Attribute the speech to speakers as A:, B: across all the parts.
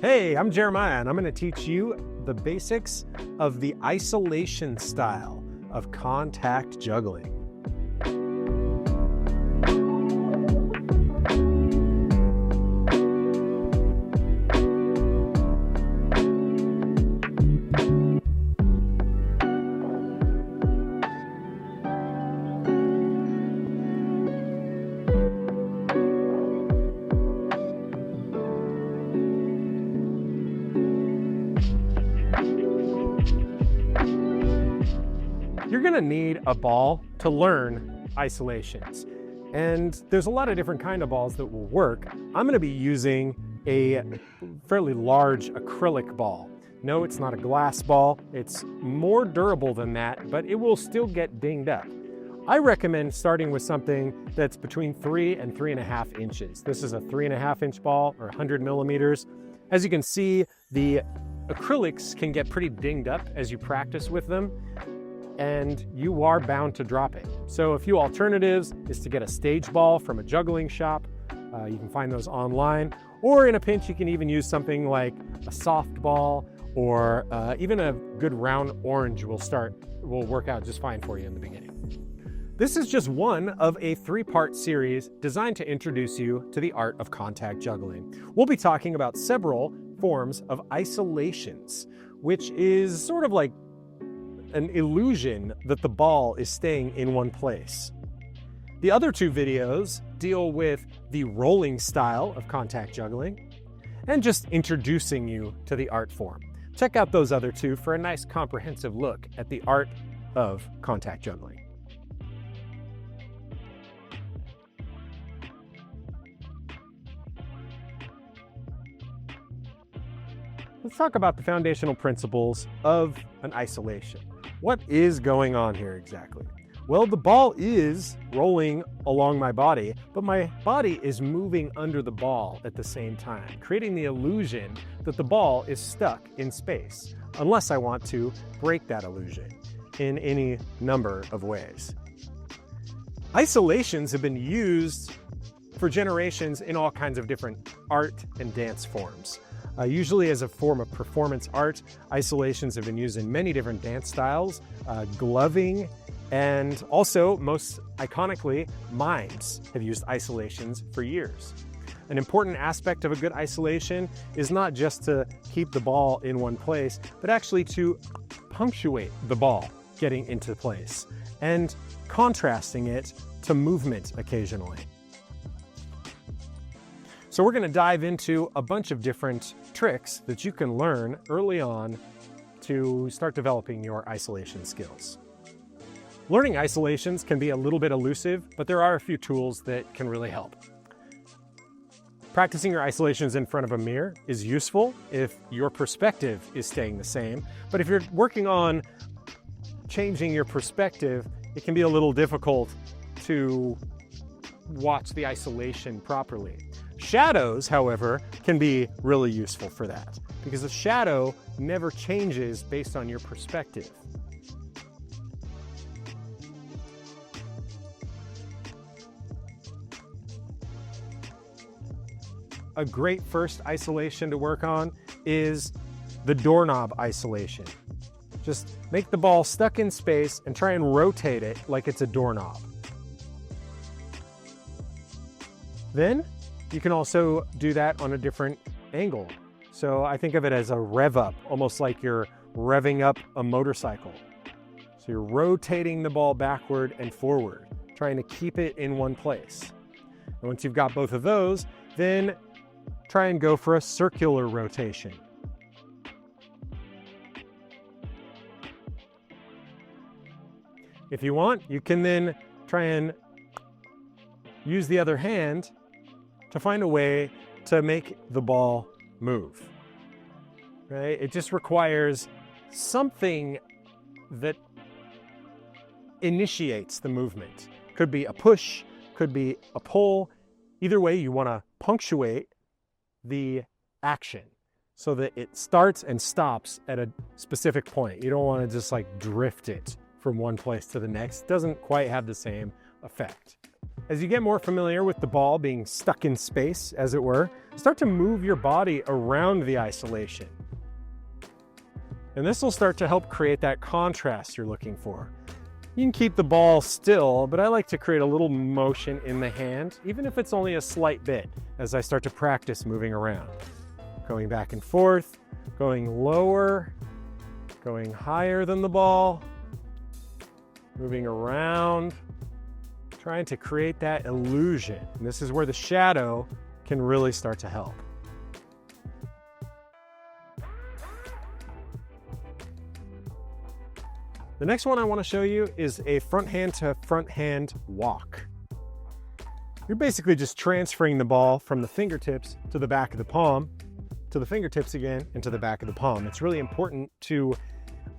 A: Hey, I'm Jeremiah, and I'm going to teach you the basics of the isolation style of contact juggling. You're going to need a ball to learn isolations. And there's a lot of different kind of balls that will work. I'm going to be using a fairly large acrylic ball. No, it's not a glass ball. It's more durable than that, but it will still get dinged up. I recommend starting with something that's between 3 and 3.5 inches. This is a 3.5 inch ball, or 100 millimeters. As you can see, the acrylics can get pretty dinged up as you practice with them, and you are bound to drop it. So a few alternatives is to get a stage ball from a juggling shop. You can find those online, or in a pinch you can even use something like a soft ball, or even a good round orange will work out just fine for you in the beginning. This is just one of a 3-part series designed to introduce you to the art of contact juggling. We'll be talking about several forms of isolations, which is sort of like an illusion that the ball is staying in one place. The other 2 videos deal with the rolling style of contact juggling and just introducing you to the art form. Check out those other 2 for a nice comprehensive look at the art of contact juggling. Let's talk about the foundational principles of an isolation. What is going on here exactly? Well, the ball is rolling along my body, but my body is moving under the ball at the same time, creating the illusion that the ball is stuck in space, unless I want to break that illusion in any number of ways. Isolations have been used for generations in all kinds of different art and dance forms. Usually as a form of performance art, isolations have been used in many different dance styles, gloving, and also, most iconically, mimes have used isolations for years. An important aspect of a good isolation is not just to keep the ball in one place, but actually to punctuate the ball getting into place and contrasting it to movement occasionally. So we're going to dive into a bunch of different tricks that you can learn early on to start developing your isolation skills. Learning isolations can be a little bit elusive, but there are a few tools that can really help. Practicing your isolations in front of a mirror is useful if your perspective is staying the same, but if you're working on changing your perspective, it can be a little difficult to watch the isolation properly. Shadows, however, can be really useful for that, because the shadow never changes based on your perspective. A great first isolation to work on is the doorknob isolation. Just make the ball stuck in space and try and rotate it like it's a doorknob. Then you can also do that on a different angle. So I think of it as a rev up, almost like you're revving up a motorcycle. So you're rotating the ball backward and forward, trying to keep it in one place. And once you've got both of those, then try and go for a circular rotation. If you want, you can then try and use the other hand to find a way to make the ball move, right? It just requires something that initiates the movement. Could be a push, could be a pull. Either way, you want to punctuate the action so that it starts and stops at a specific point. You don't want to just like drift it from one place to the next. It doesn't quite have the same effect. As you get more familiar with the ball being stuck in space, as it were, start to move your body around the isolation. And this will start to help create that contrast you're looking for. You can keep the ball still, but I like to create a little motion in the hand, even if it's only a slight bit, as I start to practice moving around. Going back and forth, going lower, going higher than the ball, moving around, trying to create that illusion. And this is where the shadow can really start to help. The next one I want to show you is a front hand to front hand walk. You're basically just transferring the ball from the fingertips to the back of the palm, to the fingertips again, and to the back of the palm. It's really important to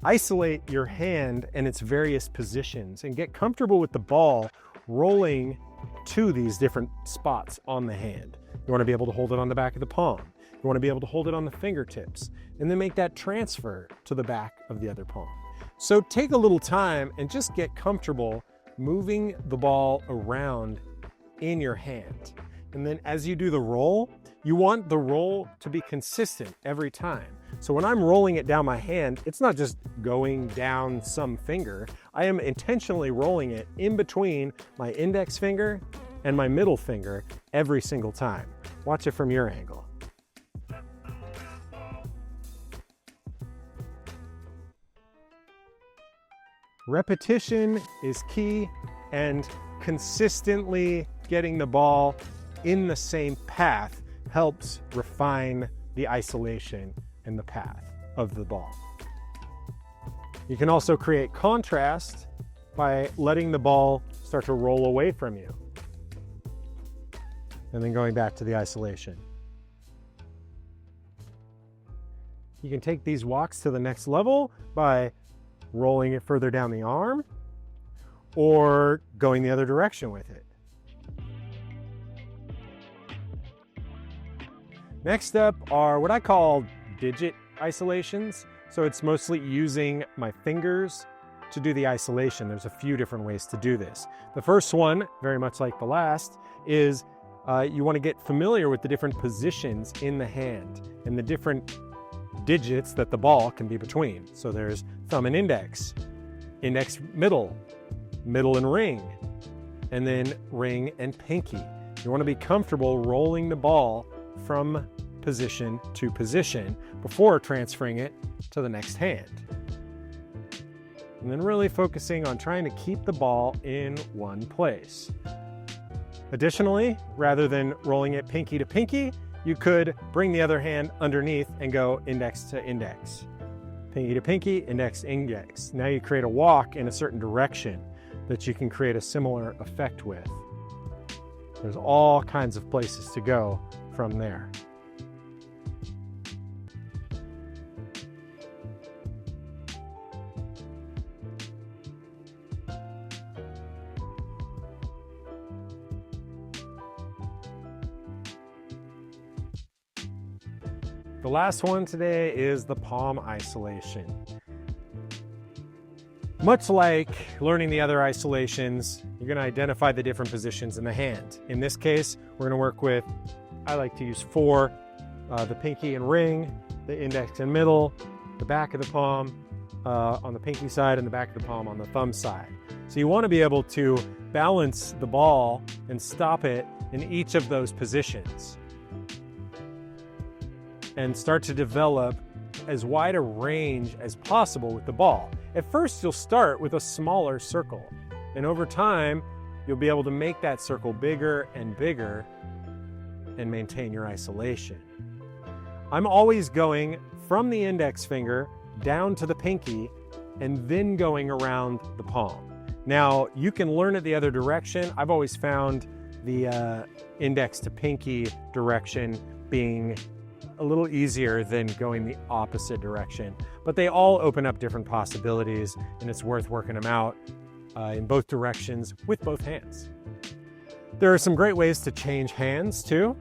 A: isolate your hand and its various positions and get comfortable with the ball rolling to these different spots on the hand. You want to be able to hold it on the back of the palm. You want to be able to hold it on the fingertips and then make that transfer to the back of the other palm. So take a little time and just get comfortable moving the ball around in your hand. And then as you do the roll, you want the roll to be consistent every time. So when I'm rolling it down my hand, it's not just going down some finger. I am intentionally rolling it in between my index finger and my middle finger every single time. Watch it from your angle. Repetition is key, and consistently getting the ball in the same path helps refine the isolation and the path of the ball. You can also create contrast by letting the ball start to roll away from you and then going back to the isolation. You can take these walks to the next level by rolling it further down the arm or going the other direction with it. Next up are what I call digit isolations. So it's mostly using my fingers to do the isolation. There's a few different ways to do this. The first one, very much like the last, is you want to get familiar with the different positions in the hand and the different digits that the ball can be between. So there's thumb and index, index middle, middle and ring, and then ring and pinky. You want to be comfortable rolling the ball from position to position before transferring it to the next hand. And then really focusing on trying to keep the ball in one place. Additionally, rather than rolling it pinky to pinky, you could bring the other hand underneath and go index to index. Pinky to pinky, index to index. Now you create a walk in a certain direction that you can create a similar effect with. There's all kinds of places to go from there. The last one today is the palm isolation. Much like learning the other isolations, you're going to identify the different positions in the hand. In this case, we're going to work with, I like to use 4, the pinky and ring, the index and middle, the back of the palm on the pinky side, and the back of the palm on the thumb side. So you want to be able to balance the ball and stop it in each of those positions, and start to develop as wide a range as possible with the ball. At first, you'll start with a smaller circle, and over time, you'll be able to make that circle bigger and bigger and maintain your isolation. I'm always going from the index finger down to the pinky and then going around the palm. Now, you can learn it the other direction. I've always found the index to pinky direction being a little easier than going the opposite direction, but they all open up different possibilities, and it's worth working them out in both directions with both hands. There are some great ways to change hands too.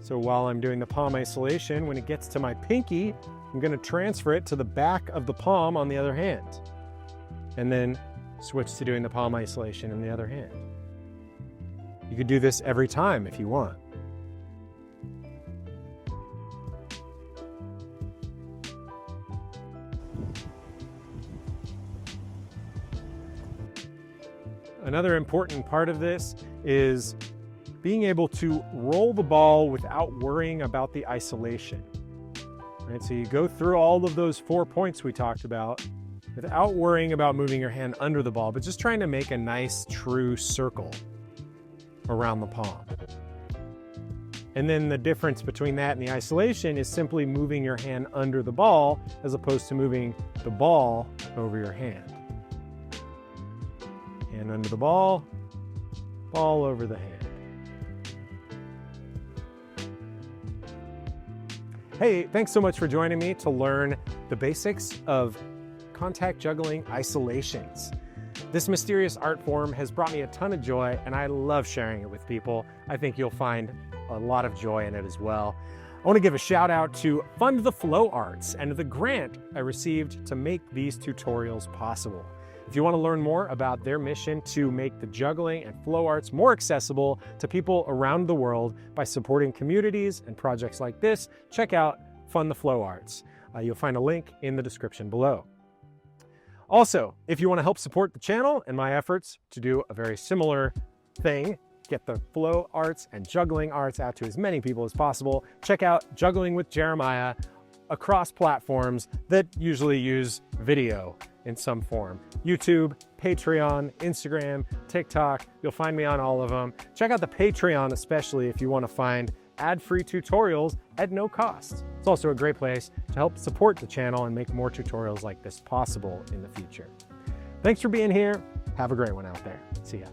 A: So while I'm doing the palm isolation, when it gets to my pinky, I'm going to transfer it to the back of the palm on the other hand, and then switch to doing the palm isolation in the other hand. You could do this every time if you want. Another important part of this is being able to roll the ball without worrying about the isolation. Right? So you go through all of those 4 points we talked about without worrying about moving your hand under the ball, but just trying to make a nice, true circle around the palm. And then the difference between that and the isolation is simply moving your hand under the ball as opposed to moving the ball over your hand. Hand under the ball, ball over the hand. Hey, thanks so much for joining me to learn the basics of contact juggling isolations. This mysterious art form has brought me a ton of joy, and I love sharing it with people. I think you'll find a lot of joy in it as well. I want to give a shout out to Fund the Flow Arts and the grant I received to make these tutorials possible. If you want to learn more about their mission to make the juggling and flow arts more accessible to people around the world by supporting communities and projects like this, check out Fund the Flow Arts. You'll find a link in the description below. Also, if you want to help support the channel and my efforts to do a very similar thing, get the flow arts and juggling arts out to as many people as possible, check out Juggling with Jeremiah across platforms that usually use video in some form. YouTube, Patreon, Instagram, TikTok, you'll find me on all of them. Check out the Patreon especially if you want to find ad-free tutorials at no cost. It's also a great place to help support the channel and make more tutorials like this possible in the future. Thanks for being here. Have a great one out there. See ya.